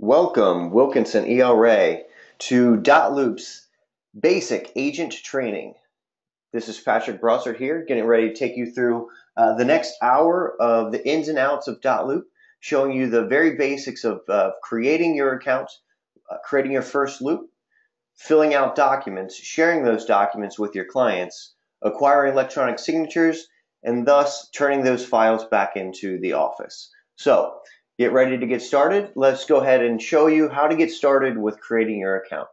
Welcome, Wilkinson ERA, to dotloop's basic agent training. This is Patrick Brossard here, getting ready to take you through the next hour of the ins and outs of dotloop, showing you the very basics of creating your account, creating your first loop, filling out documents, sharing those documents with your clients, acquiring electronic signatures, and thus turning those files back into the office. So, get ready to get started. Let's go ahead and show you how to get started with creating your account.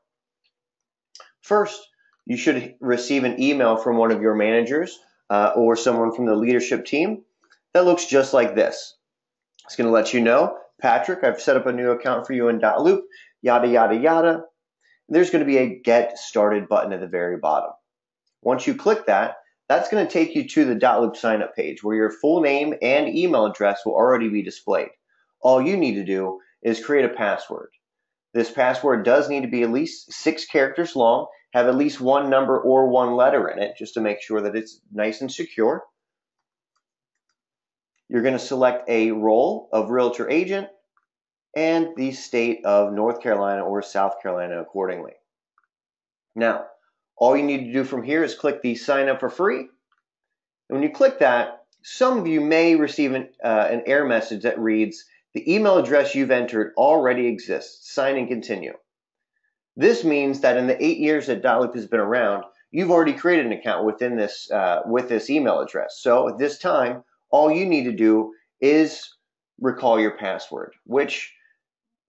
First, you should receive an email from one of your managers or someone from the leadership team that looks just like this. It's going to let you know, Patrick, I've set up a new account for you in dotloop, yada, yada, yada. There's going to be a Get Started button at the very bottom. Once you click that, that's going to take you to the dotloop sign up page where your full name and email address will already be displayed. All you need to do is create a password. This password does need to be at least 6 characters long, have at least one number or one letter in it, just to make sure that it's nice and secure. You're going to select a role of realtor agent and the state of North Carolina or South Carolina accordingly. Now, all you need to do from here is click the sign up for free. And when you click that, some of you may receive an error message that reads, the email address you've entered already exists. Sign and continue. This means that in the 8 years that dotloop has been around, you've already created an account within this with this email address. So at this time, all you need to do is recall your password, which,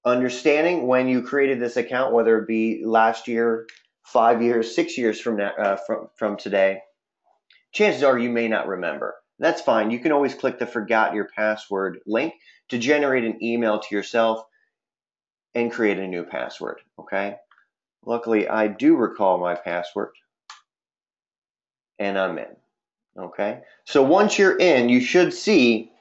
understanding when you created this account, whether it be last year, 5 years, 6 years from now, from today, chances are you may not remember. That's fine. You can always click the Forgot Your Password link to generate an email to yourself and create a new password, okay? Luckily, I do recall my password, and I'm in, okay? So once you're in, you should see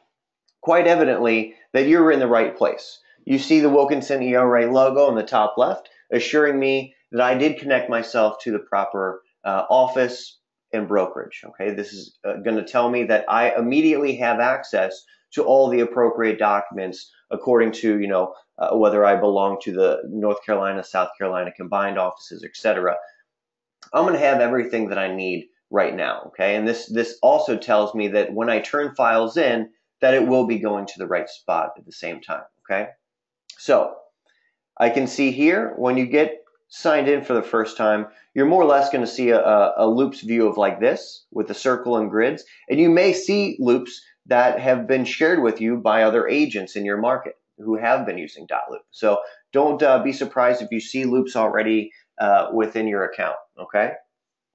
quite evidently that you're in the right place. You see the Wilkinson ERA logo in the top left, assuring me that I did connect myself to the proper office and brokerage. Okay, this is going to tell me that I immediately have access to all the appropriate documents according to whether I belong to the North Carolina, South Carolina combined offices, etc. I'm going to have everything that I need right now. Okay, and this also tells me that when I turn files in, that it will be going to the right spot at the same time. Okay, so I can see here when you get signed in for the first time, you're more or less going to see a loops view of like this with the circle and grids, and you may see loops that have been shared with you by other agents in your market who have been using dotloop. So don't be surprised if you see loops already within your account. Okay.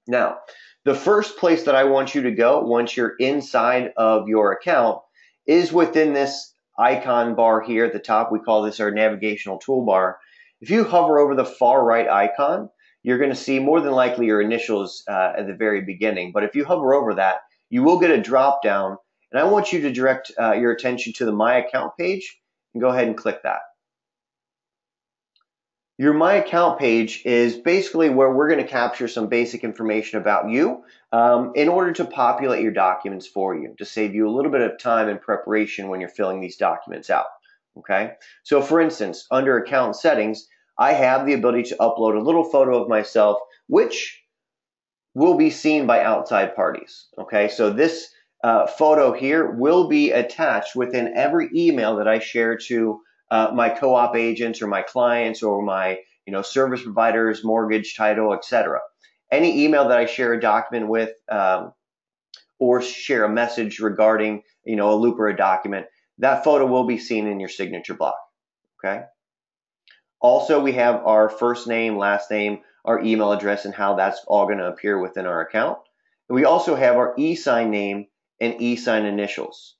Now, the first place that I want you to go once you're inside of your account is within this icon bar here at the top. We call this our navigational toolbar. If you hover over the far right icon, you're going to see more than likely your initials at the very beginning. But if you hover over that, you will get a drop down. And I want you to direct your attention to the My Account page and go ahead and click that. Your My Account page is basically where we're going to capture some basic information about you in order to populate your documents for you, to save you a little bit of time and preparation when you're filling these documents out. Okay, so for instance, under account settings, I have the ability to upload a little photo of myself, which will be seen by outside parties. Okay, so this photo here will be attached within every email that I share to my co-op agents or my clients or my service providers, mortgage, title, etc. Any email that I share a document with or share a message regarding a loop or a document, that photo will be seen in your signature block. Okay. Also, we have our first name, last name, our email address, and how that's all going to appear within our account. And we also have our e-sign name and e-sign initials.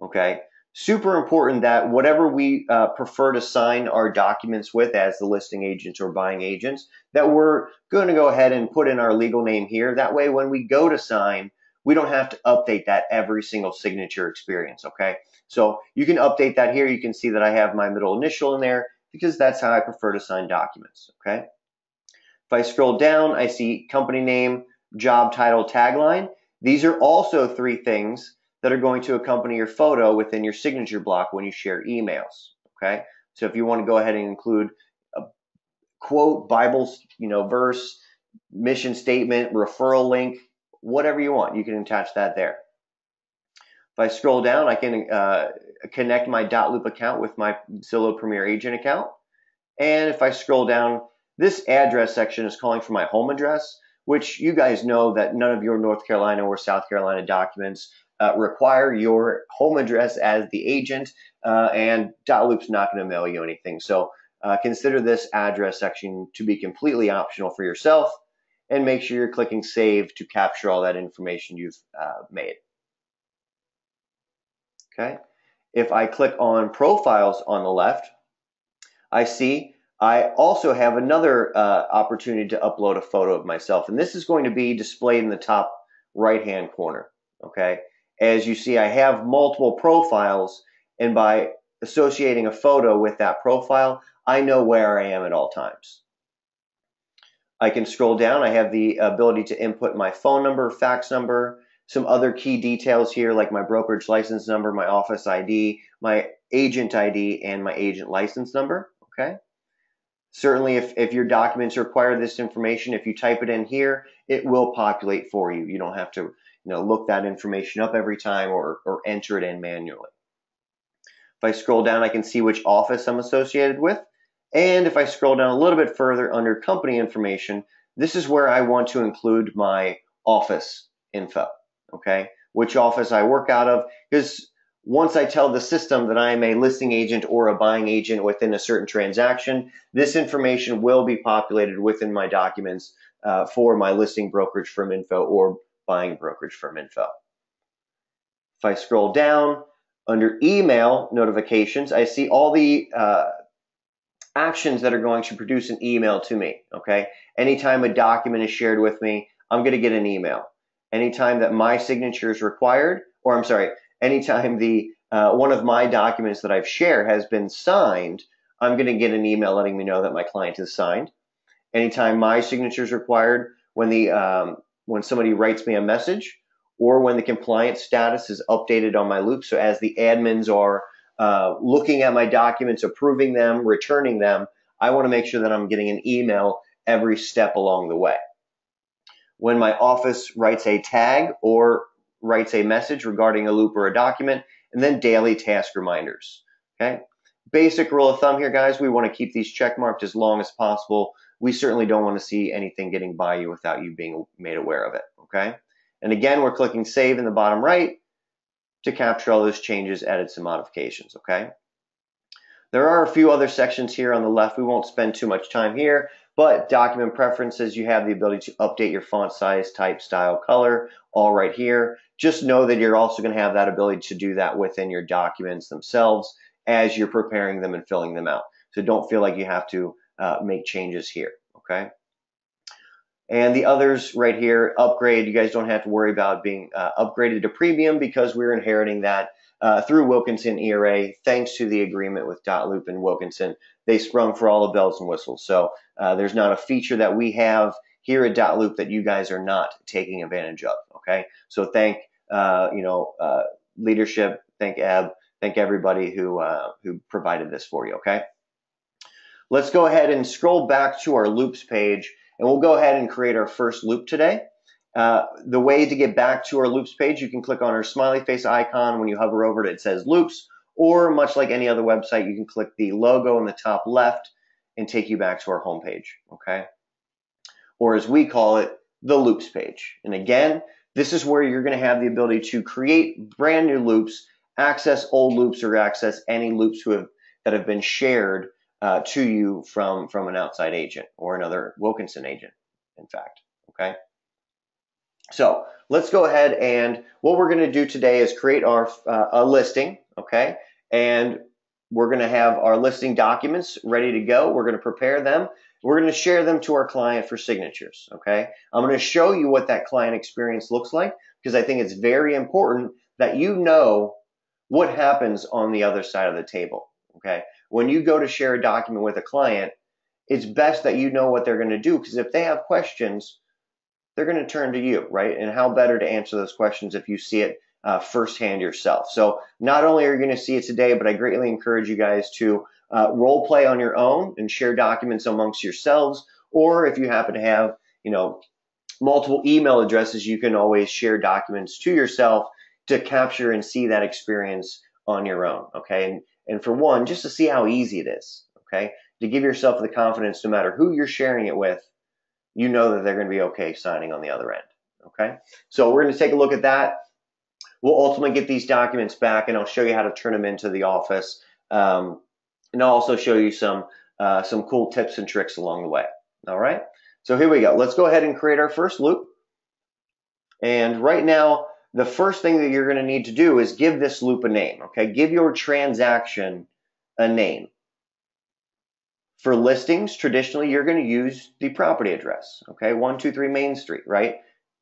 Okay. Super important that whatever we prefer to sign our documents with as the listing agents or buying agents, that we're going to go ahead and put in our legal name here. That way, when we go to sign, we don't have to update that every single signature experience. Okay. So you can update that here. You can see that I have my middle initial in there because that's how I prefer to sign documents. Okay. If I scroll down, I see company name, job title, tagline. These are also 3 things that are going to accompany your photo within your signature block when you share emails. Okay. So if you want to go ahead and include a quote, Bible, verse, mission statement, referral link, whatever you want, you can attach that there. If I scroll down, I can connect my dotloop account with my Zillow Premier Agent account. And if I scroll down, this address section is calling for my home address, which you guys know that none of your North Carolina or South Carolina documents require your home address as the agent, and dotloop's not going to mail you anything. So consider this address section to be completely optional for yourself, and make sure you're clicking save to capture all that information you've made. Okay. If I click on profiles on the left, I see I also have another opportunity to upload a photo of myself, and this is going to be displayed in the top right-hand corner. Okay. As you see, I have multiple profiles, and by associating a photo with that profile, I know where I am at all times. I can scroll down. I have the ability to input my phone number, fax number, some other key details here like my brokerage license number, my office ID, my agent ID, and my agent license number. Okay. Certainly, if your documents require this information, if you type it in here, it will populate for you. You don't have to look that information up every time or enter it in manually. If I scroll down, I can see which office I'm associated with. And if I scroll down a little bit further under company information, this is where I want to include my office info. Okay, which office I work out of, because once I tell the system that I am a listing agent or a buying agent within a certain transaction, this information will be populated within my documents for my listing brokerage firm info or buying brokerage firm info. If I scroll down under email notifications, I see all the actions that are going to produce an email to me. Okay, anytime a document is shared with me, I'm going to get an email. Anytime that my signature is required, or I'm sorry, anytime the one of my documents that I've shared has been signed, I'm going to get an email letting me know that my client has signed. Anytime my signature is required, when somebody writes me a message, or when the compliance status is updated on my loop, so as the admins are looking at my documents, approving them, returning them, I want to make sure that I'm getting an email every step along the way. When my office writes a tag or writes a message regarding a loop or a document, and then daily task reminders. Okay. Basic rule of thumb here, guys, we want to keep these check marked as long as possible. We certainly don't want to see anything getting by you without you being made aware of it. Okay. And again, we're clicking save in the bottom right to capture all those changes, edits, and modifications. Okay. There are a few other sections here on the left. We won't spend too much time here, but document preferences, you have the ability to update your font size, type, style, color, all right here. Just know that you're also going to have that ability to do that within your documents themselves as you're preparing them and filling them out. So don't feel like you have to make changes here, okay? And the others right here, upgrade, you guys don't have to worry about being upgraded to premium because we're inheriting that through Wilkinson ERA, thanks to the agreement with dotloop and Wilkinson. They sprung for all the bells and whistles. So there's not a feature that we have here at dotloop that you guys are not taking advantage of. Okay, so thank leadership, thank Eb, thank everybody who provided this for you. Okay, let's go ahead and scroll back to our loops page, and we'll go ahead and create our first loop today. The way to get back to our loops page, you can click on our smiley face icon. When you hover over it, it says loops, or much like any other website, you can click the logo in the top left and take you back to our home page, okay? Or as we call it, the loops page. And again, this is where you're going to have the ability to create brand new loops, access old loops, or access any loops that have been shared to you from an outside agent or another Wilkinson agent, in fact, okay? So let's go ahead, and what we're going to do today is create our a listing, okay? And we're going to have our listing documents ready to go. We're going to prepare them. We're going to share them to our client for signatures, okay? I'm going to show you what that client experience looks like because I think it's very important that you know what happens on the other side of the table, okay? When you go to share a document with a client, it's best that you know what they're going to do because if they have questions, they're going to turn to you, right? And how better to answer those questions if you see it firsthand yourself. So not only are you going to see it today, but I greatly encourage you guys to role play on your own and share documents amongst yourselves. Or if you happen to have, multiple email addresses, you can always share documents to yourself to capture and see that experience on your own. Okay. And for one, just to see how easy it is. Okay. To give yourself the confidence, no matter who you're sharing it with, you know that they're going to be okay signing on the other end. Okay. So we're going to take a look at that. We'll ultimately get these documents back, and I'll show you how to turn them into the office. And I'll also show you some cool tips and tricks along the way. All right. So here we go. Let's go ahead and create our first loop. And right now, the first thing that you're going to need to do is give this loop a name. Okay. Give your transaction a name. For listings, traditionally, you're going to use the property address. Okay. 123 Main Street, right?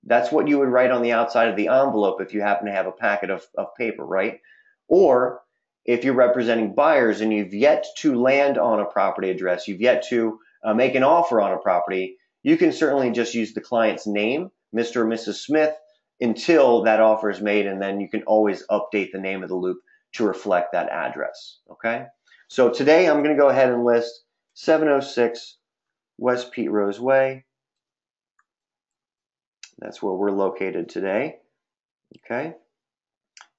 That's what you would write on the outside of the envelope if you happen to have a packet of paper, right? Or if you're representing buyers and you've yet to land on a property address, you've yet to make an offer on a property, you can certainly just use the client's name, Mr. or Mrs. Smith, until that offer is made, and then you can always update the name of the loop to reflect that address, okay? So today I'm going to go ahead and list 706 West Pete Rose Way. That's where we're located today, okay?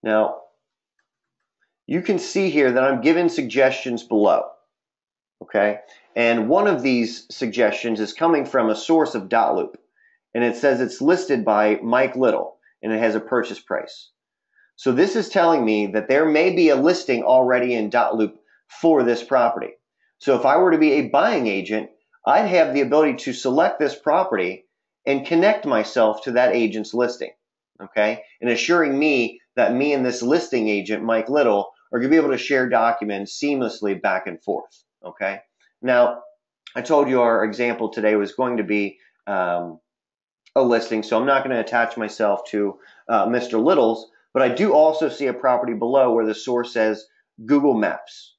Now, you can see here that I'm given suggestions below, okay? And one of these suggestions is coming from a source of dotloop, and it says it's listed by Mike Little, and it has a purchase price. So this is telling me that there may be a listing already in dotloop for this property. So if I were to be a buying agent, I'd have the ability to select this property and connect myself to that agent's listing, okay? And assuring me that me and this listing agent, Mike Little, are going to be able to share documents seamlessly back and forth, okay? Now, I told you our example today was going to be a listing, so I'm not going to attach myself to Mr. Little's, but I do also see a property below where the source says Google Maps.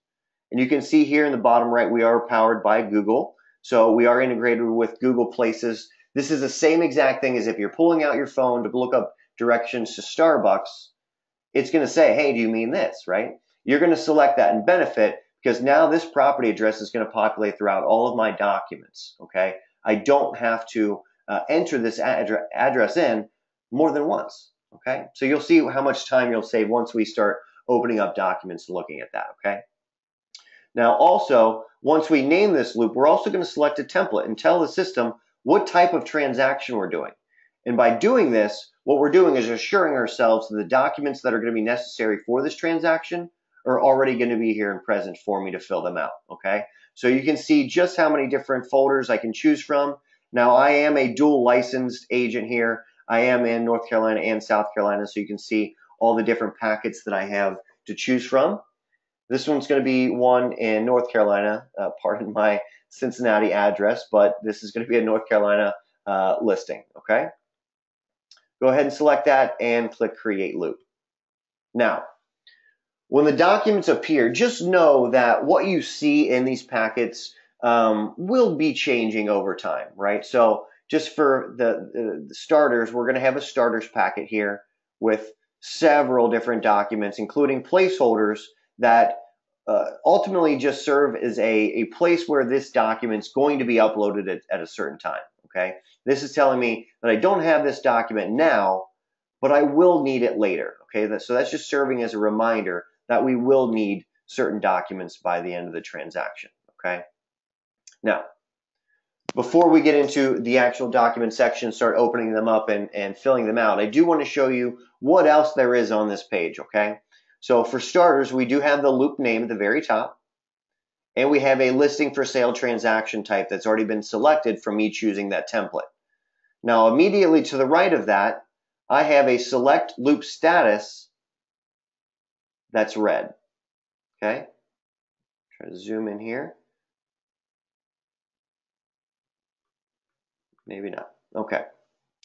And you can see here in the bottom right, we are powered by Google. So we are integrated with Google Places. This is the same exact thing as if you're pulling out your phone to look up directions to Starbucks. It's going to say, hey, do you mean this, right? You're going to select that and benefit because now this property address is going to populate throughout all of my documents, okay? I don't have to enter this address in more than once, okay? So you'll see how much time you'll save once we start opening up documents and looking at that, okay? Now also, once we name this loop, we're also going to select a template and tell the system what type of transaction we're doing. And by doing this, what we're doing is assuring ourselves that the documents that are going to be necessary for this transaction are already going to be here and present for me to fill them out, okay? So you can see just how many different folders I can choose from. Now, I am a dual licensed agent here. I am in North Carolina and South Carolina, so you can see all the different packets that I have to choose from. This one's going to be one in North Carolina, pardon my Cincinnati address, but this is going to be a North Carolina listing, okay? Go ahead and select that and click Create Loop. Now, when the documents appear, just know that what you see in these packets will be changing over time, right? So just for the starters, we're going to have a starters packet here with several different documents, including placeholders that ultimately just serve as a place where this document's going to be uploaded at a certain time, okay? This is telling me that I don't have this document now, but I will need it later, okay? So that's just serving as a reminder that we will need certain documents by the end of the transaction, okay? Now, before we get into the actual document section, start opening them up and filling them out, I do want to show you what else there is on this page, okay? So for starters, we do have the loop name at the very top, and we have a listing for sale transaction type that's already been selected from me choosing that template. Now, immediately to the right of that, I have a select loop status that's red, okay? Try to zoom in here. Maybe not. Okay.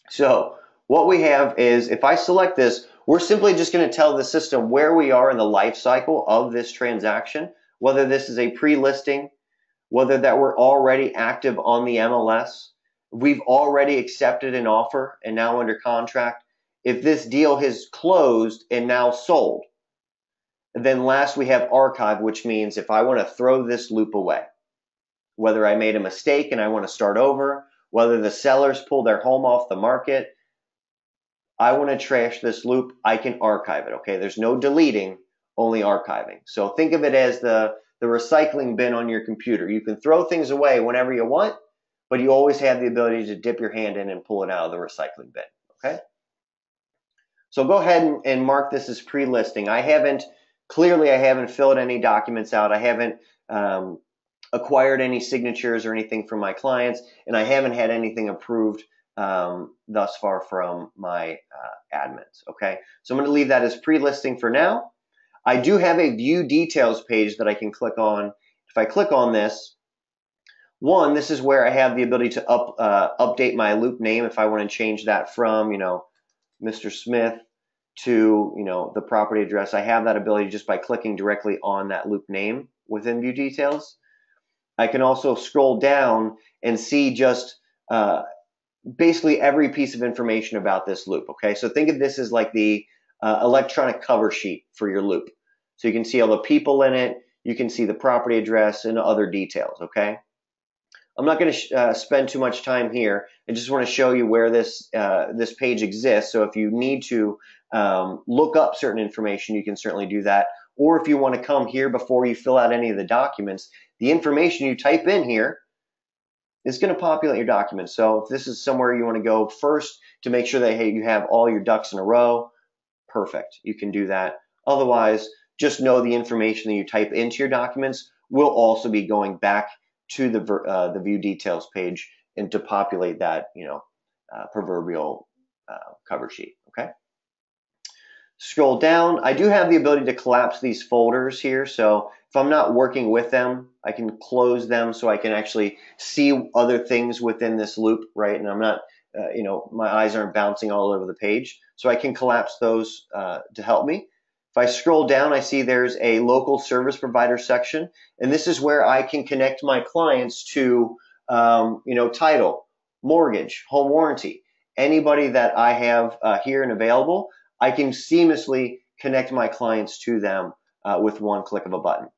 So what we have is, if I select this, we're simply just going to tell the system where we are in the life cycle of this transaction, whether this is a pre-listing, whether that we're already active on the MLS, we've already accepted an offer and now under contract. if this deal has closed and now sold. And then last we have archive, which means if I want to throw this loop away, whether I made a mistake and I want to start over, whether the sellers pull their home off the market, I want to trash this loop, I can archive it, okay? There's no deleting, only archiving. So think of it as the recycling bin on your computer. You can throw things away whenever you want, but you always have the ability to dip your hand in and pull it out of the recycling bin, okay? So go ahead and mark this as pre-listing. I haven't filled any documents out. I haven't acquired any signatures or anything from my clients, and I haven't had anything approved thus far from my admins, okay? So I'm going to leave that as pre-listing for now. I do have a view details page that I can click on. If I click on this, this is where I have the ability to update my loop name if I want to change that from, Mr. Smith to, the property address. I have that ability just by clicking directly on that loop name within view details. I can also scroll down and see just basically every piece of information about this loop, okay? So think of this as like the electronic cover sheet for your loop. So you can see all the people in it, you can see the property address and other details, okay? I'm not going to spend too much time here. I just want to show you where this page exists. So if you need to look up certain information, you can certainly do that. Or if you want to come here before you fill out any of the documents, the information you type in here is going to populate your document. So if this is somewhere you want to go first to make sure that, hey, you have all your ducks in a row, perfect. You can do that. Otherwise, just know the information that you type into your documents will also be going back to the view details page and to populate that, proverbial cover sheet, okay? Scroll down. I do have the ability to collapse these folders here. So if I'm not working with them, I can close them so I can actually see other things within this loop, right? And I'm not, my eyes aren't bouncing all over the page. So I can collapse those to help me. If I scroll down, I see there's a local service provider section. And this is where I can connect my clients to, title, mortgage, home warranty. Anybody that I have here and available, I can seamlessly connect my clients to them with one click of a button.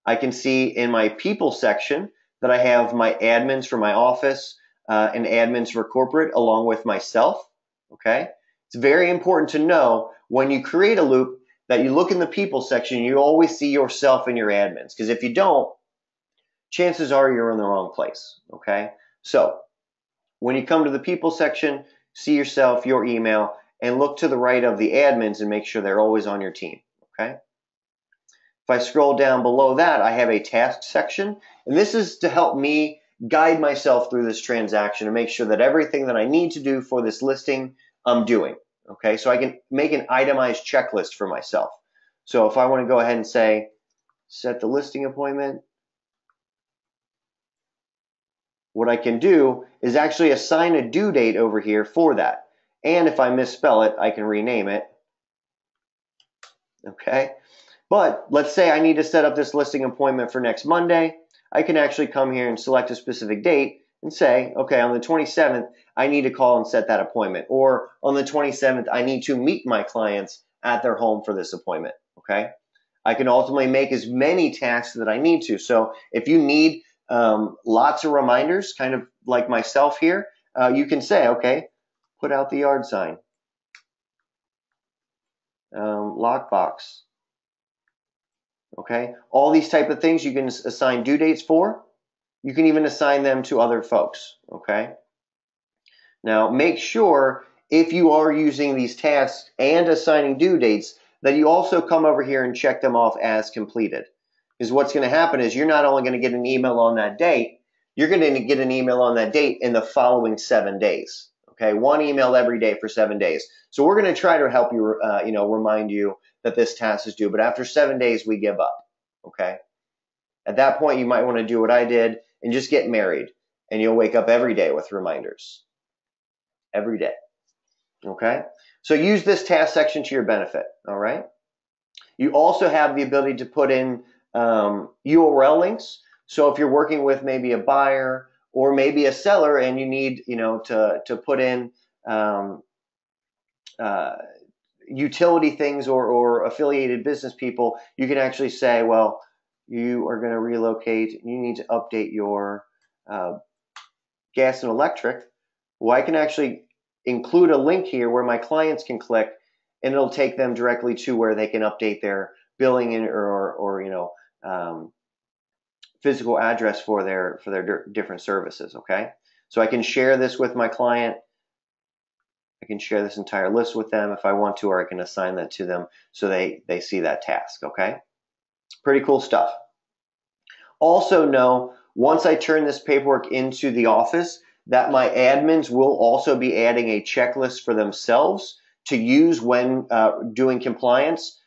I can see in my people section that I have my admins for my office and admins for corporate along with myself, okay? It's very important to know when you create a loop that you look in the people section, you always see yourself and your admins, because if you don't, chances are you're in the wrong place, okay? So when you come to the people section, see yourself, your email, and look to the right of the admins and make sure they're always on your team, okay? If I scroll down below that, I have a task section, and this is to help me guide myself through this transaction and make sure that everything that I need to do for this listing, I'm doing, okay? So I can make an itemized checklist for myself. So if I want to go ahead and say, set the listing appointment, what I can do is actually assign a due date over here for that. And if I misspell it, I can rename it, okay? But let's say I need to set up this listing appointment for next Monday. I can actually come here and select a specific date and say, okay, on the 27th, I need to call and set that appointment. Or on the 27th, I need to meet my clients at their home for this appointment, okay? I can ultimately make as many tasks that I need to. So if you need lots of reminders, kind of like myself here, you can say, okay, put out the yard sign, lockbox, okay? All these type of things you can assign due dates for. You can even assign them to other folks, okay? Now, make sure if you are using these tasks and assigning due dates that you also come over here and check them off as completed. Because what's going to happen is you're not only going to get an email on that date, you're going to get an email on that date in the following 7 days. Okay, one email every day for 7 days. So we're going to try to help you, remind you that this task is due. But after 7 days, we give up. Okay. At that point, you might want to do what I did and just get married, and you'll wake up every day with reminders. Every day. Okay. So use this task section to your benefit. All right. You also have the ability to put in URL links. So if you're working with maybe a buyer or maybe a seller and you need, to put in utility things or affiliated business people, you can actually say, well, you are going to relocate, you need to update your gas and electric. Well, I can actually include a link here where my clients can click, and it'll take them directly to where they can update their billing or physical address for their different services. Okay, so I can share this with my client. I can share this entire list with them if I want to, or I can assign that to them so they see that task. Okay, pretty cool stuff. Also know, once I turn this paperwork into the office, that my admins will also be adding a checklist for themselves to use when doing compliance.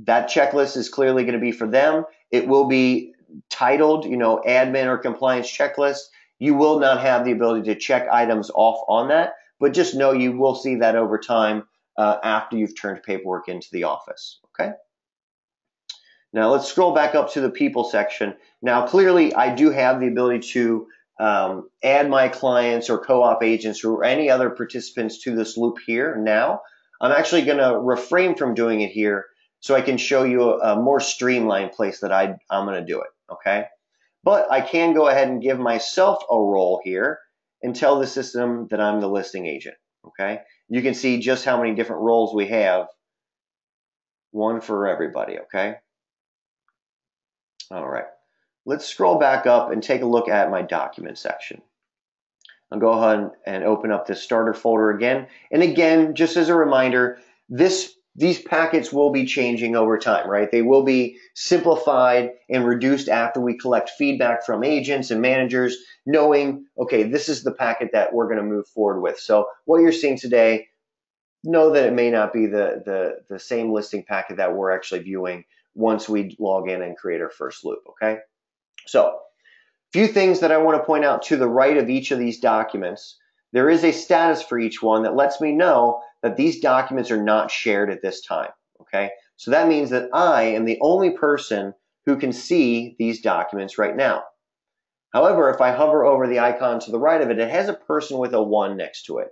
That checklist is clearly going to be for them. It will be titled, admin or compliance checklist. You will not have the ability to check items off on that, but just know you will see that over time after you've turned paperwork into the office. Okay. Now let's scroll back up to the people section. Now clearly I do have the ability to add my clients or co-op agents or any other participants to this loop here now. I'm actually going to refrain from doing it here so I can show you a more streamlined place that I'm going to do it. Okay. But I can go ahead and give myself a role here and tell the system that I'm the listing agent. Okay. You can see just how many different roles we have. One for everybody. Okay. All right. Let's scroll back up and take a look at my document section. I'll go ahead and open up this starter folder again. And again, just as a reminder, these packets will be changing over time, right? They will be simplified and reduced after we collect feedback from agents and managers, knowing, okay, this is the packet that we're going to move forward with. So what you're seeing today, know that it may not be the same listing packet that we're actually viewing once we log in and create our first loop, okay? So a few things that I want to point out to the right of each of these documents. There is a status for each one that lets me know that these documents are not shared at this time, okay? So that means that I am the only person who can see these documents right now. However, if I hover over the icon to the right of it, it has a person with a 1 next to it.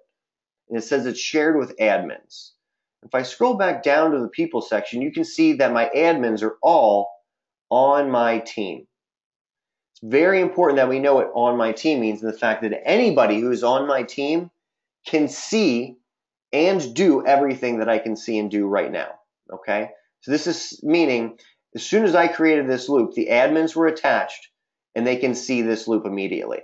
And it says it's shared with admins. If I scroll back down to the people section, you can see that my admins are all on my team. It's very important that we know what on my team means, and the fact that anybody who is on my team can see and do everything that I can see and do right now. Okay? So this is meaning as soon as I created this loop, the admins were attached and they can see this loop immediately.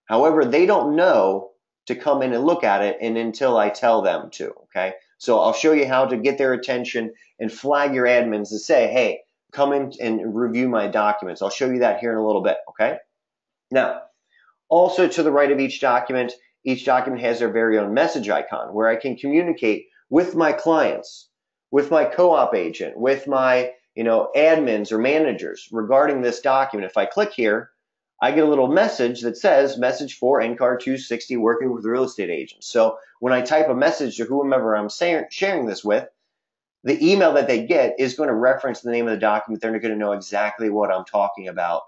However, they don't know to come in and look at it and until I tell them to. Okay? So I'll show you how to get their attention and flag your admins to say, hey, come in and review my documents. I'll show you that here in a little bit, okay? Now, also to the right of each document has their very own message icon where I can communicate with my clients, with my co-op agent, with my admins or managers regarding this document. If I click here, I get a little message that says, message for NCAR 260 working with real estate agents. So when I type a message to whomever I'm sharing this with, the email that they get is going to reference the name of the document. They're going to know exactly what I'm talking about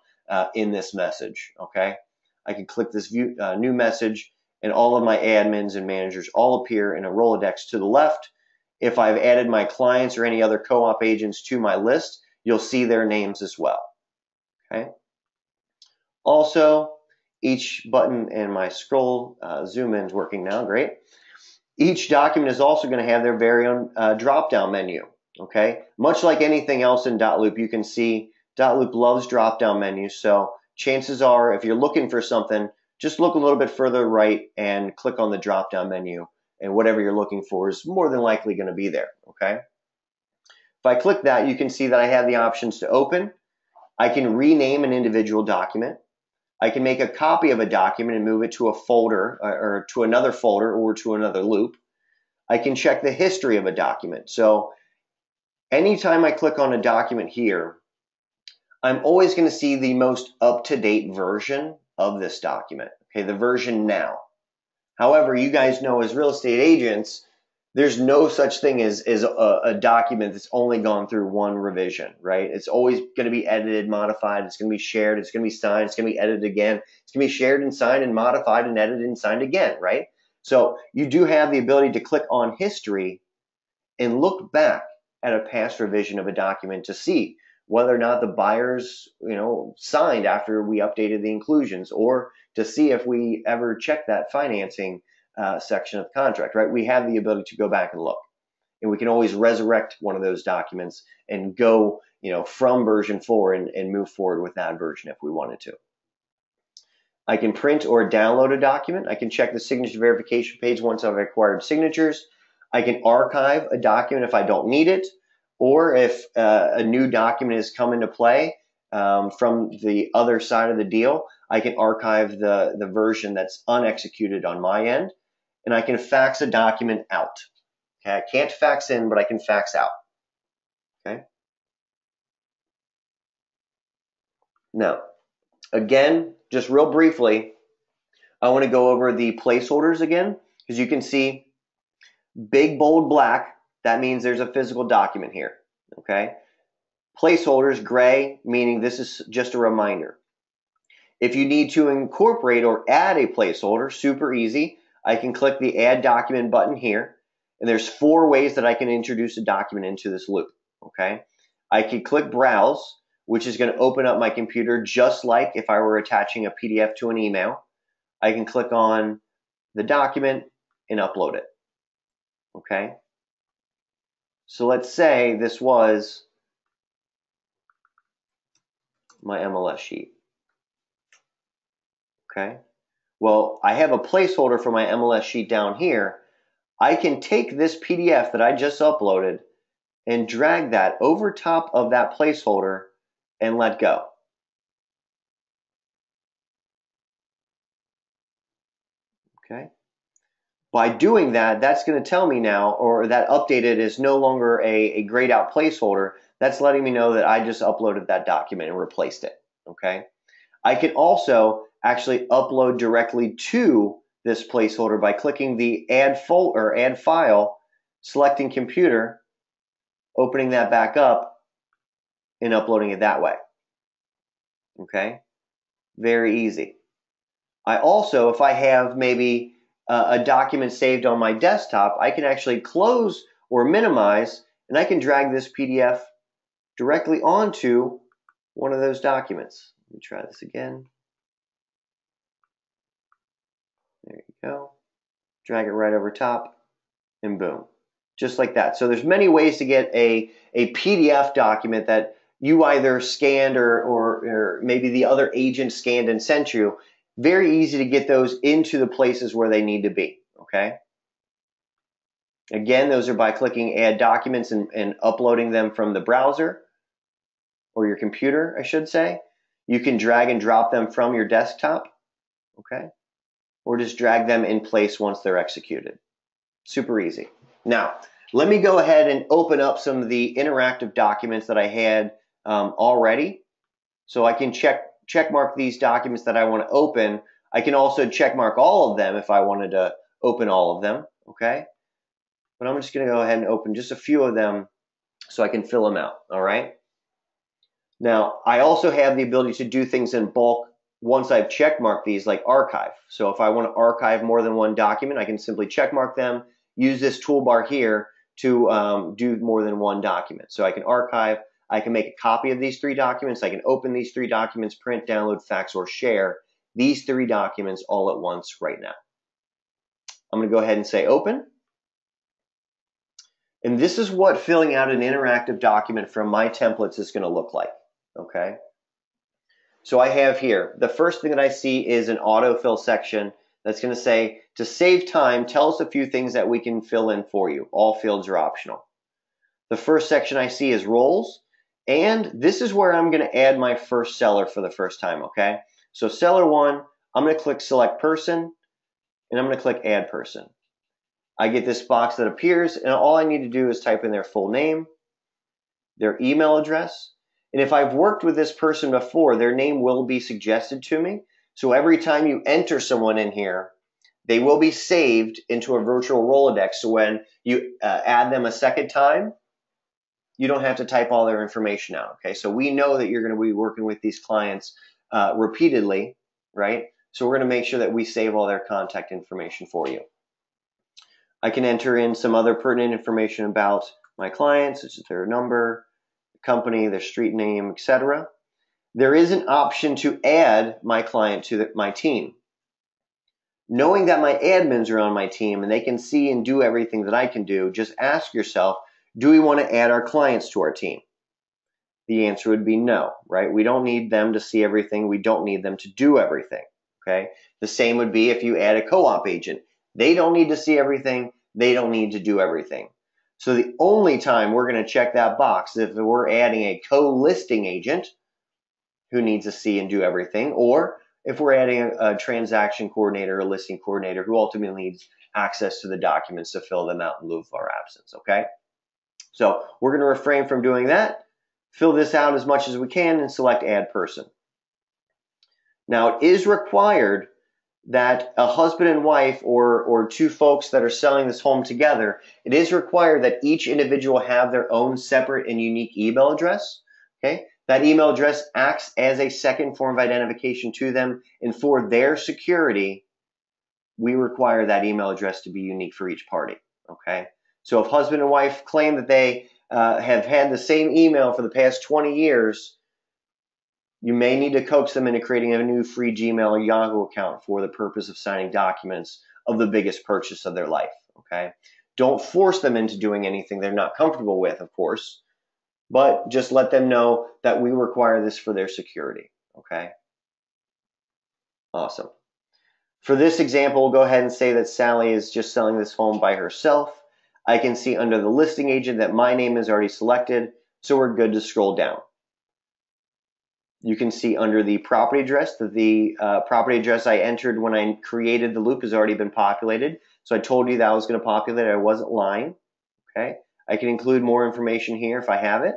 in this message, okay? I can click this view, new message, and all of my admins and managers all appear in a Rolodex to the left. If I've added my clients or any other co-op agents to my list, you'll see their names as well, okay? Also, each button and my scroll zoom in is working now, great. Each document is also going to have their very own drop-down menu, okay? Much like anything else in dotloop, you can see dotloop loves drop-down menus, so chances are if you're looking for something, just look a little bit further right and click on the drop-down menu, and whatever you're looking for is more than likely going to be there, okay? If I click that, you can see that I have the options to open. I can rename an individual document. I can make a copy of a document and move it to a folder or to another folder or to another loop. I can check the history of a document. So anytime I click on a document here, I'm always going to see the most up-to-date version of this document, okay, the version now. However, you guys know as real estate agents, there's no such thing as a document that's only gone through one revision, right? It's always going to be edited, modified. It's going to be shared. It's going to be signed. It's going to be edited again. It's going to be shared and signed and modified and edited and signed again, right? So you do have the ability to click on history and look back at a past revision of a document to see whether or not the buyers, signed after we updated the inclusions, or to see if we ever checked that financing section of the contract, right? We have the ability to go back and look, and we can always resurrect one of those documents and go, from version 4 and move forward with that version if we wanted to. I can print or download a document. I can check the signature verification page once I've acquired signatures. I can archive a document if I don't need it, or if a new document has come into play from the other side of the deal, I can archive the version that's unexecuted on my end, and I can fax a document out. Okay, I can't fax in, but I can fax out. Okay. Now, again, just real briefly, I want to go over the placeholders again, because you can see big, bold, black. That means there's a physical document here. Okay. Placeholders, gray, meaning this is just a reminder. If you need to incorporate or add a placeholder, super easy. I can click the Add Document button here, and there's 4 ways that I can introduce a document into this loop. Okay. I can click Browse, which is going to open up my computer just like if I were attaching a PDF to an email. I can click on the document and upload it. Okay. So let's say this was my MLS sheet. Okay. Well, I have a placeholder for my MLS sheet down here. I can take this PDF that I just uploaded and drag that over top of that placeholder and let go. Okay. By doing that, that's going to tell me now, or that updated is no longer a grayed out placeholder. That's letting me know that I just uploaded that document and replaced it. Okay. I can also actually upload directly to this placeholder by clicking the Add File, selecting Computer, opening that back up, and uploading it that way. Okay, very easy. I also, if I have maybe a document saved on my desktop, I can actually close or minimize, and I can drag this PDF directly onto one of those documents. Let me try this again. There you go. Drag it right over top, and boom. Just like that. So there's many ways to get a PDF document that you either scanned or maybe the other agent scanned and sent you. Very easy to get those into the places where they need to be. Okay. Again, those are by clicking Add Documents and uploading them from the browser or your computer, I should say. You can drag and drop them from your desktop. Okay. Or just drag them in place once they're executed. Super easy. Now, let me go ahead and open up some of the interactive documents that I had already. So I can check mark these documents that I want to open. I can also check mark all of them if I wanted to open all of them. Okay. But I'm just going to go ahead and open just a few of them so I can fill them out. All right. Now, I also have the ability to do things in bulk once I've checkmarked these, like archive. So if I want to archive more than one document, I can simply checkmark them, use this toolbar here to do more than one document. So I can archive, I can make a copy of these 3 documents, I can open these 3 documents, print, download, fax, or share these 3 documents all at once right now. I'm going to go ahead and say open. And this is what filling out an interactive document from my templates is going to look like. Okay. So I have here, the first thing that I see is an autofill section that's going to say, to save time, tell us a few things that we can fill in for you. All fields are optional. The first section I see is roles, and this is where I'm going to add my first seller for the first time, okay? So seller 1, I'm going to click select person, and I'm going to click add person. I get this box that appears, and all I need to do is type in their full name, their email address, and if I've worked with this person before, their name will be suggested to me. So every time you enter someone in here, they will be saved into a virtual Rolodex. So when you add them a second time, you don't have to type all their information out. Okay, so we know that you're going to be working with these clients repeatedly, right? So we're going to make sure that we save all their contact information for you. I can enter in some other pertinent information about my client, such as their number, company, their street name, etc. There is an option to add my client to my team. Knowing that my admins are on my team and they can see and do everything that I can do, just ask yourself, do we want to add our clients to our team? The answer would be no, right? We don't need them to see everything. We don't need them to do everything, okay? The same would be if you add a co-op agent. They don't need to see everything. They don't need to do everything. So the only time we're going to check that box is if we're adding a co-listing agent who needs to see and do everything, or if we're adding a transaction coordinator, a listing coordinator who ultimately needs access to the documents to fill them out in lieu of our absence, okay? So we're going to refrain from doing that. Fill this out as much as we can and select Add Person. Now, it is required that a husband and wife or two folks that are selling this home together, it is required that each individual have their own separate and unique email address. Okay, that email address acts as a second form of identification to them, and for their security, we require that email address to be unique for each party. Okay, so if husband and wife claim that they have had the same email for the past 20 years, you may need to coax them into creating a new free Gmail or Yahoo account for the purpose of signing documents of the biggest purchase of their life, okay? Don't force them into doing anything they're not comfortable with, of course, but just let them know that we require this for their security, okay? Awesome. For this example, we'll go ahead and say that Sally is just selling this home by herself. I can see under the listing agent that my name is already selected, so we're good to scroll down. You can see under the property address that the property address I entered when I created the loop has already been populated. So I told you that I was going to populate it. I wasn't lying. Okay. I can include more information here if I have it.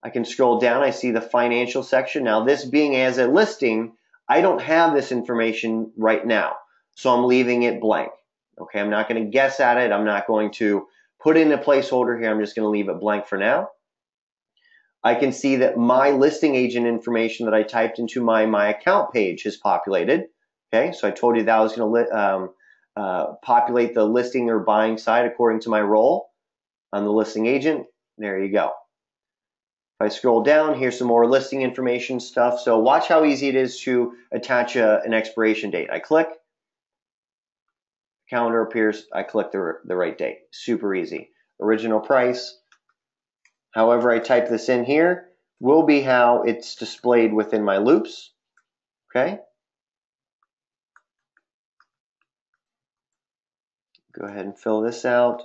I can scroll down. I see the financial section. Now, this being as a listing, I don't have this information right now. So I'm leaving it blank. Okay. I'm not going to guess at it. I'm not going to put in a placeholder here. I'm just going to leave it blank for now. I can see that my listing agent information that I typed into my account page has populated. Okay, so I told you that I was going to populate the listing or buying side according to my role on the listing agent. There you go. If I scroll down, here's some more listing information stuff. So watch how easy it is to attach an expiration date. I click, calendar appears, I click the right date. Super easy. Original price. However I type this in here will be how it's displayed within my loops, okay? Go ahead and fill this out.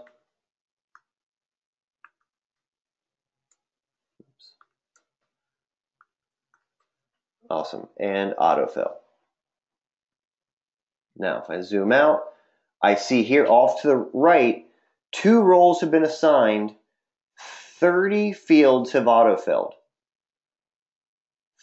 Oops. Awesome, and autofill. Now, if I zoom out, I see here off to the right, 2 roles have been assigned, 30 fields have autofilled.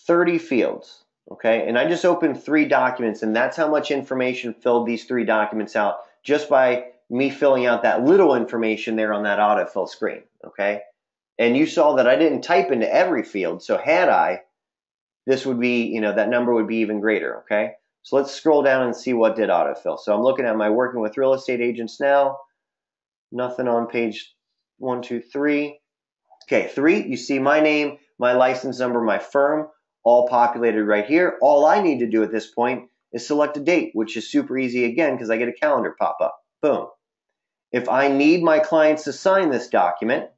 30 fields, okay? And I just opened 3 documents, and that's how much information filled these 3 documents out just by me filling out that little information there on that autofill screen, okay? And you saw that I didn't type into every field, so had I, this would be, that number would be even greater, okay? So let's scroll down and see what did autofill. So I'm looking at my working with real estate agents now. Nothing on page 1, 2, 3. Okay, 3, you see my name, my license number, my firm, all populated right here. All I need to do at this point is select a date, which is super easy again because I get a calendar pop up. Boom. If I need my clients to sign this document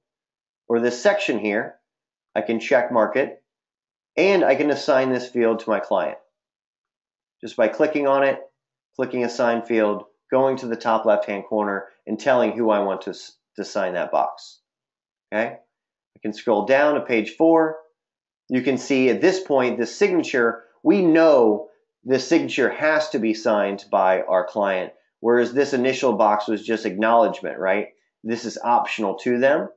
or this section here, I can check mark it and I can assign this field to my client. Just by clicking on it, clicking assign field, going to the top left-hand corner and telling who I want to sign that box. Okay? I can scroll down to page 4. You can see at this point, the signature, we know this signature has to be signed by our client, whereas this initial box was just acknowledgement, right? This is optional to them.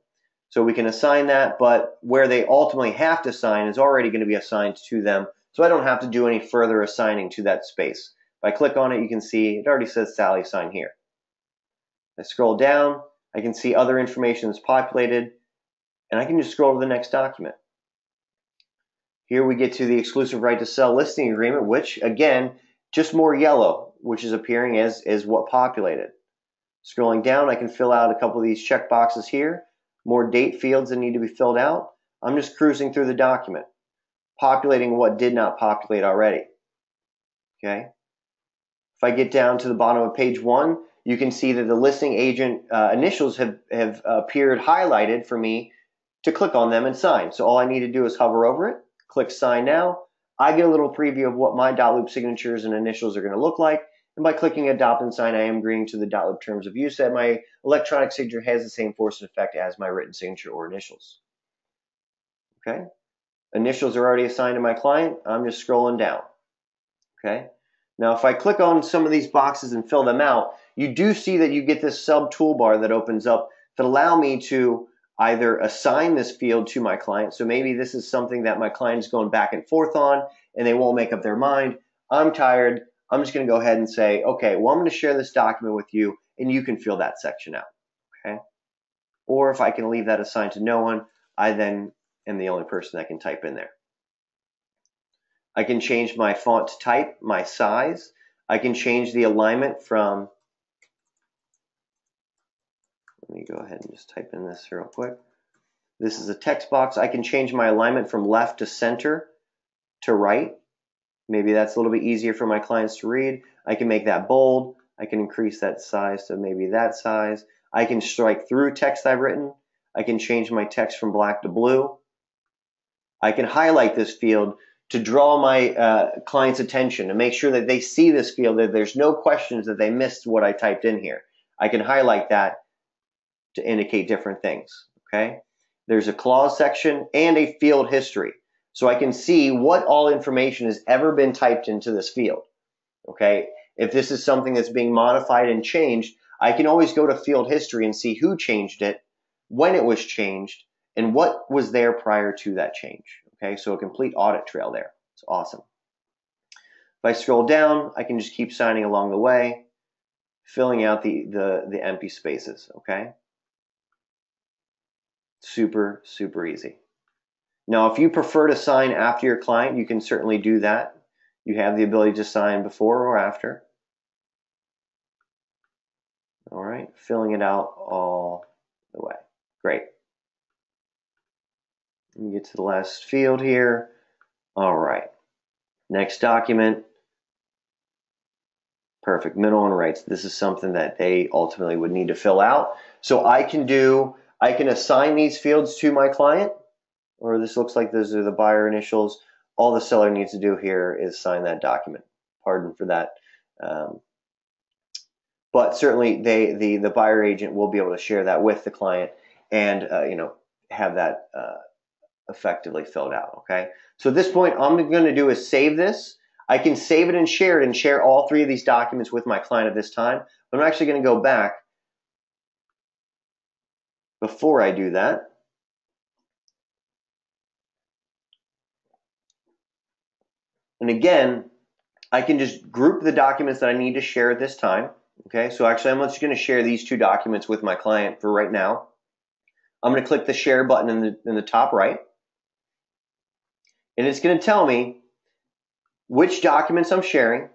So we can assign that, but where they ultimately have to sign is already going to be assigned to them. So I don't have to do any further assigning to that space. If I click on it, you can see it already says Sally sign here. I scroll down, I can see other information that's populated, and I can just scroll to the next document. Here we get to the exclusive right to sell listing agreement, which again, just more yellow, which is appearing as what populated. Scrolling down, I can fill out a couple of these check boxes here. More date fields that need to be filled out. I'm just cruising through the document, populating what did not populate already. Okay. If I get down to the bottom of page 1, you can see that the listing agent initials have appeared highlighted for me to click on them and sign. So all I need to do is hover over it, click sign now. I get a little preview of what my .loop signatures and initials are going to look like. And by clicking adopt and sign, I am agreeing to the .loop terms of use that my electronic signature has the same force and effect as my written signature or initials. Okay. Initials are already assigned to my client. I'm just scrolling down. Okay. Now, if I click on some of these boxes and fill them out, you do see that you get this sub toolbar that opens up that allow me to either assign this field to my client. So maybe this is something that my client is going back and forth on and they won't make up their mind. I'm tired. I'm just going to go ahead and say, okay, well, I'm going to share this document with you and you can fill that section out. Okay. Or if I can leave that assigned to no one, I then am the only person that can type in there. I can change my font type, my size. I can change the alignment from, let me go ahead and just type in this real quick. This is a text box. I can change my alignment from left to center to right. Maybe that's a little bit easier for my clients to read. I can make that bold. I can increase that size to maybe that size. I can strike through text I've written. I can change my text from black to blue. I can highlight this field to draw my client's attention, to make sure that they see this field, that there's no questions that they missed what I typed in here. I can highlight that to indicate different things, okay? There's a clause section and a field history. So I can see what all information has ever been typed into this field, okay? If this is something that's being modified and changed, I can always go to field history and see who changed it, when it was changed, and what was there prior to that change. Okay, so a complete audit trail there. It's awesome. If I scroll down, I can just keep signing along the way, filling out the empty spaces. Okay, super, super easy. Now, if you prefer to sign after your client, you can certainly do that. You have the ability to sign before or after. All right, filling it out all the way. Great. Let me get to the last field here. All right. Next document. Perfect. Middle and rights. This is something that they ultimately would need to fill out. So I can assign these fields to my client, or this looks like those are the buyer initials. All the seller needs to do here is sign that document. Pardon for that. But certainly the buyer agent will be able to share that with the client and have that effectively filled out. Okay, so at this point, all I'm going to do is save this. I can save it and share all three of these documents with my client at this time. But I'm actually going to go back before I do that. And again, I can just group the documents that I need to share at this time. Okay, so actually I'm just going to share these two documents with my client for right now. I'm going to click the share button in the top right. And it's going to tell me which documents I'm sharing,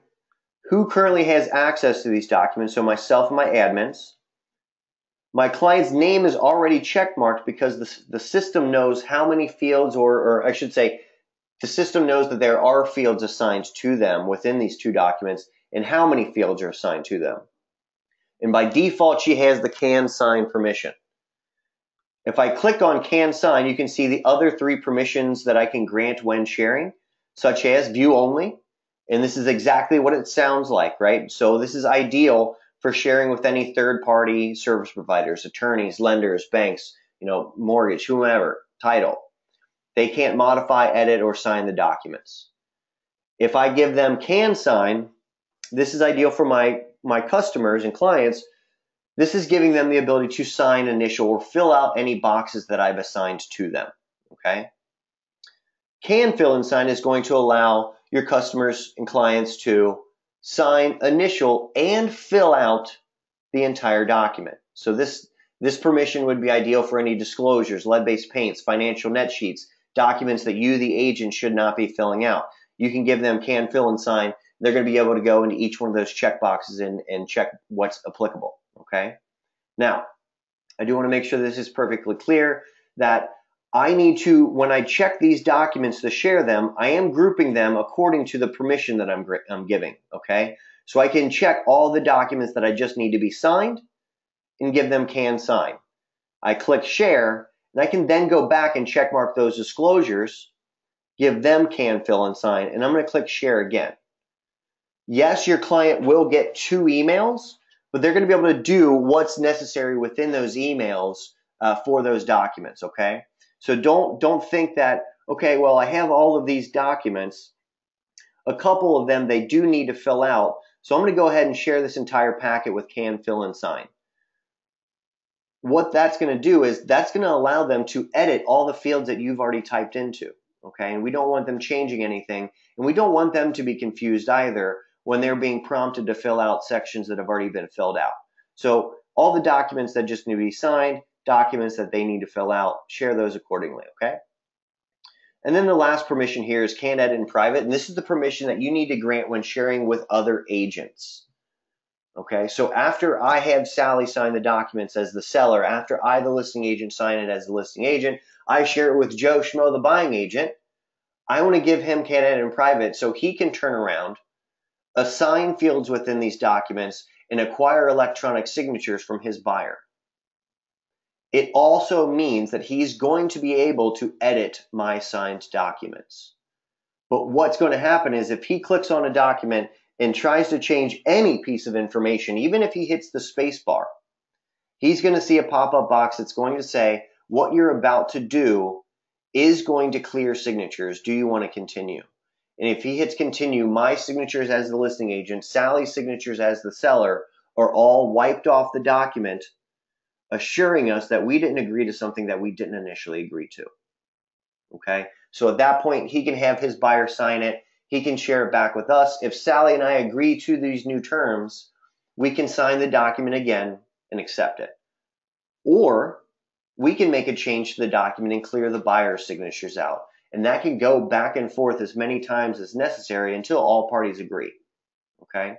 who currently has access to these documents, so myself and my admins. My client's name is already checkmarked because the system knows how many fields, or I should say, the system knows that there are fields assigned to them within these two documents and how many fields are assigned to them. And by default, she has the can sign permission. If I click on can sign, you can see the other three permissions that I can grant when sharing, such as view only. And this is exactly what it sounds like, right? So this is ideal for sharing with any third-party service providers, attorneys, lenders, banks, mortgage, whomever, title. They can't modify, edit, or sign the documents. If I give them can sign, this is ideal for my customers and clients. This is giving them the ability to sign, initial, or fill out any boxes that I've assigned to them, okay? Can fill and sign is going to allow your customers and clients to sign, initial, and fill out the entire document. So this permission would be ideal for any disclosures, lead-based paints, financial net sheets, documents that you, the agent, should not be filling out. You can give them can fill and sign. They're going to be able to go into each one of those check boxes and check what's applicable. Okay. Now, I do want to make sure this is perfectly clear that I need to, when I check these documents to share them, I am grouping them according to the permission that I'm giving, okay? So I can check all the documents that I just need to be signed and give them can sign. I click share, and I can then go back and check mark those disclosures, give them can fill and sign, and I'm going to click share again. Yes, your client will get 2 emails, but they're going to be able to do what's necessary within those emails for those documents, okay? So don't think that, okay, well, I have all of these documents. A couple of them they do need to fill out. So I'm going to go ahead and share this entire packet with can fill and sign. What that's going to do is that's going to allow them to edit all the fields that you've already typed into, okay? And we don't want them changing anything, and we don't want them to be confused either when they're being prompted to fill out sections that have already been filled out. So all the documents that just need to be signed, documents that they need to fill out, share those accordingly, okay? And then the last permission here is can edit in private, and this is the permission that you need to grant when sharing with other agents. Okay, so after I have Sally sign the documents as the seller, after I, the listing agent, sign it as the listing agent, I share it with Joe Schmo, the buying agent. I want to give him can edit in private so he can turn around, assign fields within these documents, and acquire electronic signatures from his buyer. It also means that he's going to be able to edit my signed documents. But what's going to happen is if he clicks on a document and tries to change any piece of information, even if he hits the space bar, he's going to see a pop-up box that's going to say, what you're about to do is going to clear signatures. Do you want to continue? And if he hits continue, my signatures as the listing agent, Sally's signatures as the seller are all wiped off the document, assuring us that we didn't agree to something that we didn't initially agree to. Okay? So at that point, he can have his buyer sign it. He can share it back with us. If Sally and I agree to these new terms, we can sign the document again and accept it. Or we can make a change to the document and clear the buyer's signatures out. And that can go back and forth as many times as necessary until all parties agree. Okay?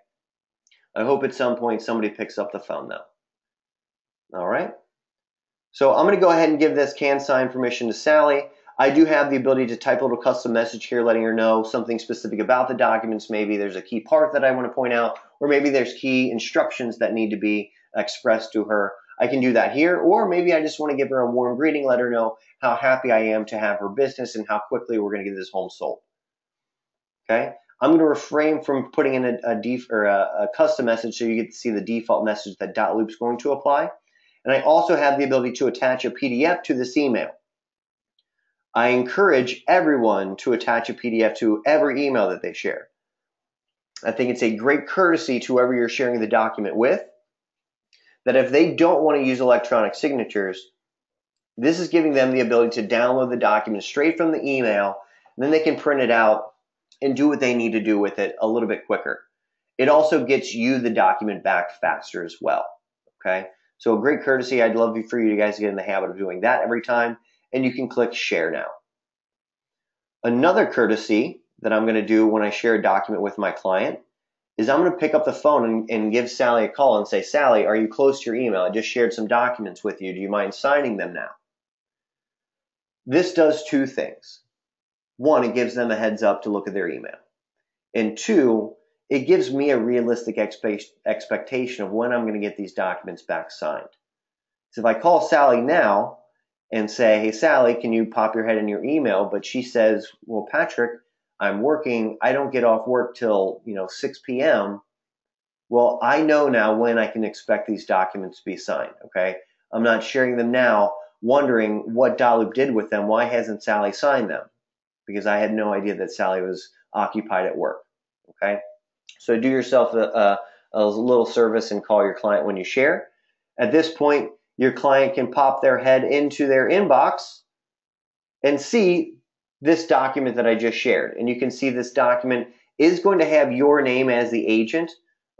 I hope at some point somebody picks up the phone though. All right? So I'm going to go ahead and give this can sign permission to Sally. I do have the ability to type a little custom message here letting her know something specific about the documents. Maybe there's a key part that I want to point out, or maybe there's key instructions that need to be expressed to her. I can do that here, or maybe I just want to give her a warm greeting, let her know how happy I am to have her business and how quickly we're going to get this home sold. Okay? I'm going to refrain from putting in a custom message so you get to see the default message that .loop is going to apply. And I also have the ability to attach a PDF to this email. I encourage everyone to attach a PDF to every email that they share. I think it's a great courtesy to whoever you're sharing the document with, that if they don't want to use electronic signatures, this is giving them the ability to download the document straight from the email, and then they can print it out and do what they need to do with it a little bit quicker. It also gets you the document back faster as well. Okay, so a great courtesy. I'd love for you guys to get in the habit of doing that every time. And you can click share now. Another courtesy that I'm going to do when I share a document with my client is I'm going to pick up the phone and give Sally a call and say, Sally, are you close to your email? I just shared some documents with you. Do you mind signing them now? This does 2 things. 1, it gives them a heads up to look at their email. And 2, it gives me a realistic expectation of when I'm going to get these documents back signed. So if I call Sally now, and say, hey, Sally, can you pop your head in your email? But she says, well, Patrick, I'm working. I don't get off work till 6 p.m. Well, I know now when I can expect these documents to be signed, okay? I'm not sharing them now wondering what .loop did with them. Why hasn't Sally signed them? Because I had no idea that Sally was occupied at work, okay? So do yourself a little service and call your client when you share. At this point, your client can pop their head into their inbox and see this document that I just shared. And you can see this document is going to have your name as the agent.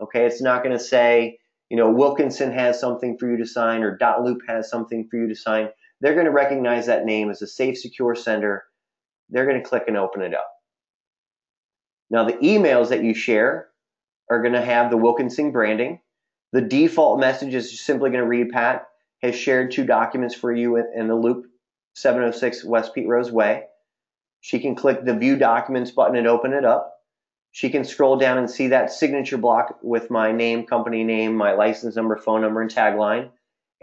Okay, it's not going to say, Wilkinson has something for you to sign or .loop has something for you to sign. They're going to recognize that name as a safe, secure sender. They're going to click and open it up. Now, the emails that you share are going to have the Wilkinson branding. The default message is simply going to read, Pat has shared 2 documents for you in the loop 706 West Pete Rose Way. She can click the View Documents button and open it up. She can scroll down and see that signature block with my name, company name, my license number, phone number, and tagline.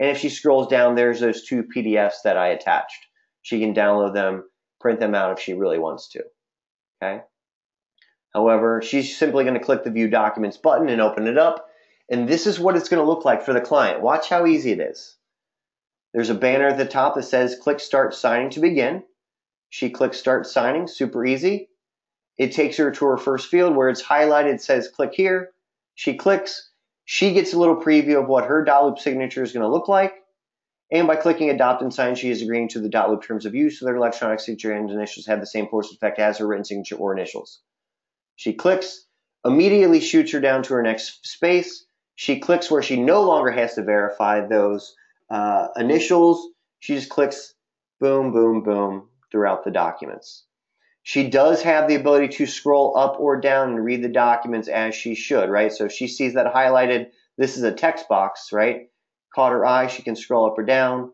And if she scrolls down, there's those 2 PDFs that I attached. She can download them, print them out if she really wants to. Okay. However, she's simply going to click the View Documents button and open it up. And this is what it's going to look like for the client. Watch how easy it is. There's a banner at the top that says click Start Signing to begin. She clicks Start Signing, super easy. It takes her to her first field where it's highlighted, it says click here. She clicks. She gets a little preview of what her dotloop signature is going to look like. And by clicking Adopt and Sign, she is agreeing to the dotloop terms of use so their electronic signature and initials have the same force effect as her written signature or initials. She clicks, immediately shoots her down to her next space. She clicks where she no longer has to verify those initials. She just clicks boom, boom, boom throughout the documents. She does have the ability to scroll up or down and read the documents as she should, right? So if she sees that highlighted, this is a text box, right? Caught her eye, she can scroll up or down,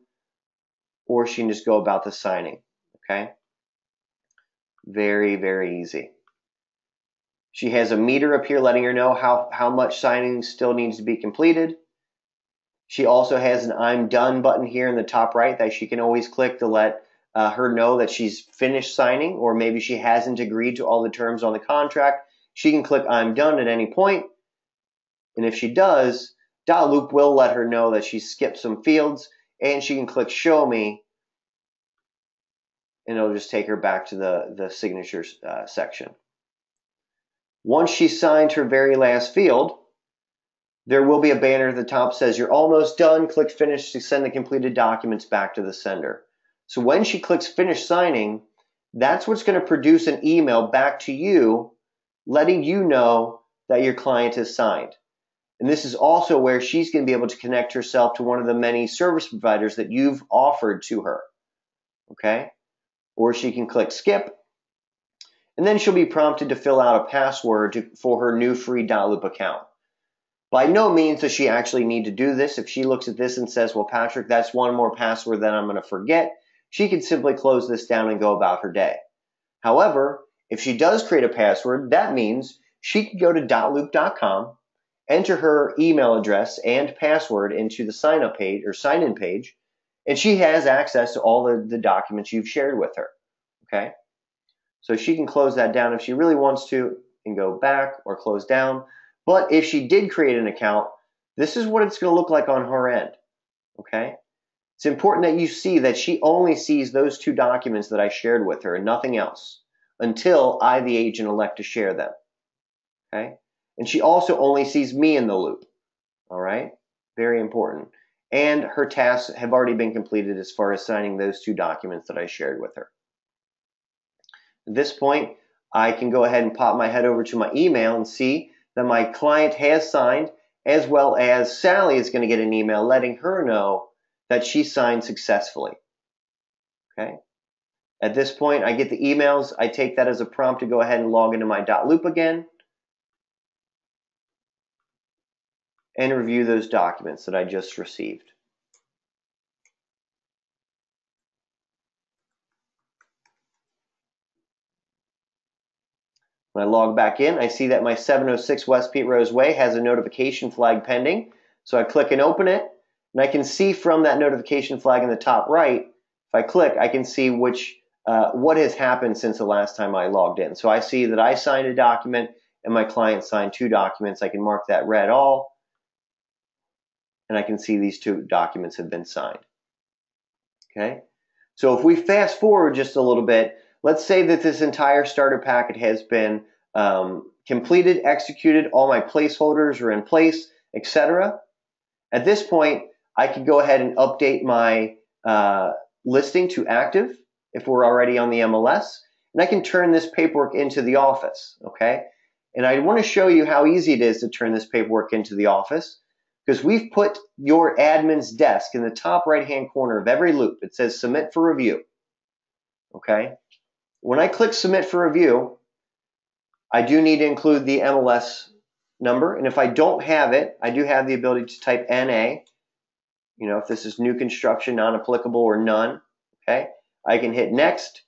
or she can just go about the signing, okay? Very, very easy. She has a meter up here letting her know how much signing still needs to be completed. She also has an I'm done button here in the top right that she can always click to let her know that she's finished signing, or maybe she hasn't agreed to all the terms on the contract. She can click I'm done at any point. And if she does, dotloop will let her know that she skipped some fields, and she can click Show Me, and it'll just take her back to the signatures section. Once she signed her very last field, there will be a banner at the top that says you're almost done. Click Finish to send the completed documents back to the sender. So when she clicks Finish Signing, that's what's going to produce an email back to you letting you know that your client has signed. And this is also where she's going to be able to connect herself to one of the many service providers that you've offered to her. Okay? Or she can click Skip. And then she'll be prompted to fill out a password for her new free dotloop account. By no means does she actually need to do this. If she looks at this and says, well, Patrick, that's one more password that I'm going to forget, she can simply close this down and go about her day. However, if she does create a password, that means she can go to dotloop.com, enter her email address and password into the sign-up page or sign-in page, and she has access to all the documents you've shared with her. Okay? So she can close that down if she really wants to and go back or close down. But if she did create an account, this is what it's going to look like on her end. Okay? It's important that you see that she only sees those 2 documents that I shared with her and nothing else until I, the agent, elect to share them. Okay? And she also only sees me in the loop. All right? Very important. And her tasks have already been completed as far as signing those 2 documents that I shared with her. At this point, I can go ahead and pop my head over to my email and see that my client has signed, as well as Sally is going to get an email letting her know that she signed successfully. Okay. At this point, I get the emails. I take that as a prompt to go ahead and log into my dotloop again and review those documents that I just received. When I log back in, I see that my 706 West Pete Rose Way has a notification flag pending. So I click and open it, and I can see from that notification flag in the top right, if I click, I can see what has happened since the last time I logged in. So I see that I signed a document and my client signed 2 documents. I can mark that red all, and I can see these 2 documents have been signed. Okay? So if we fast forward just a little bit, let's say that this entire starter packet has been completed, executed, all my placeholders are in place, etc. At this point, I can go ahead and update my listing to active if we're already on the MLS, and I can turn this paperwork into the office, okay? And I want to show you how easy it is to turn this paperwork into the office, because we've put your admin's desk in the top right-hand corner of every loop. It says Submit for Review, okay? When I click Submit for Review, I do need to include the MLS number. And if I don't have it, I do have the ability to type NA. You know, if this is new construction, non-applicable, or none, okay? I can hit next.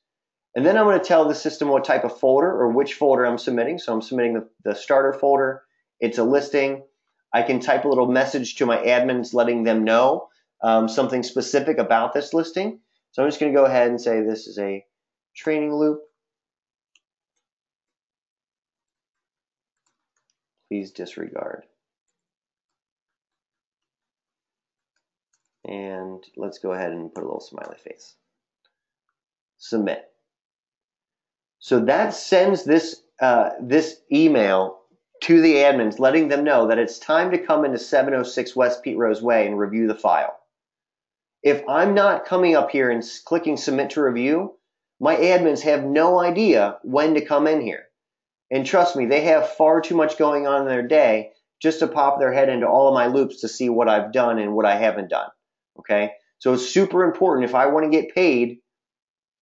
And then I'm going to tell the system what type of folder or which folder I'm submitting. So I'm submitting the starter folder. It's a listing. I can type a little message to my admins letting them know something specific about this listing. So I'm just going to go ahead and say this is a training loop. Please disregard. And let's go ahead and put a little smiley face. Submit. So that sends this email to the admins, letting them know that it's time to come into 706 West Pete Rose Way and review the file. If I'm not coming up here and clicking submit to review, my admins have no idea when to come in here. And trust me, they have far too much going on in their day just to pop their head into all of my loops to see what I've done and what I haven't done. Okay? So it's super important. If I want to get paid,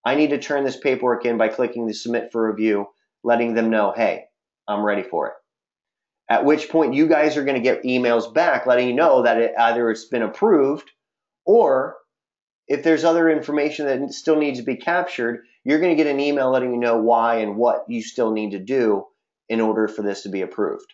I need to turn this paperwork in by clicking the submit for review, letting them know, hey, I'm ready for it. At which point you guys are going to get emails back letting you know that either it's been approved, or if there's other information that still needs to be captured, you're going to get an email letting you know why and what you still need to do in order for this to be approved.